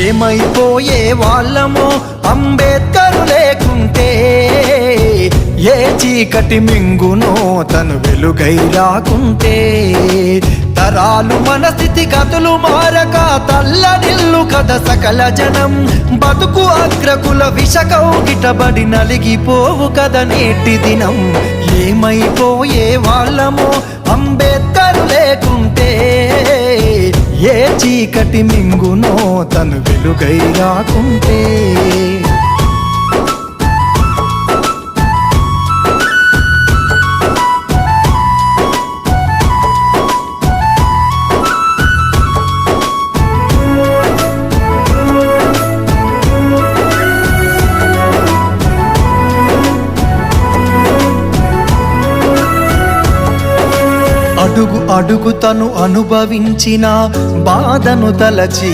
ఏమైపోయే వాళ్ళమో అంబేద్కరు లేకుంటే, ఏ చీకటి మింగునో తను వెలుగై రాకుంటే, తరాలు మన స్థితి గతులు మారక తల్లడిల్లు కథ సకల జనం, బతుకు అగ్రకుల విషకౌగిటబడి నలిగిపోవు కథ నేటి దినం. ఏమైపోయే వాళ్ళమో అంబేద్కరు లేకుంటే, ఏ చీకటి మింగునో తను వెలుగై రాకుంటే. అడుగు అడుగు తను అనుభవించిన బాధను తలచి,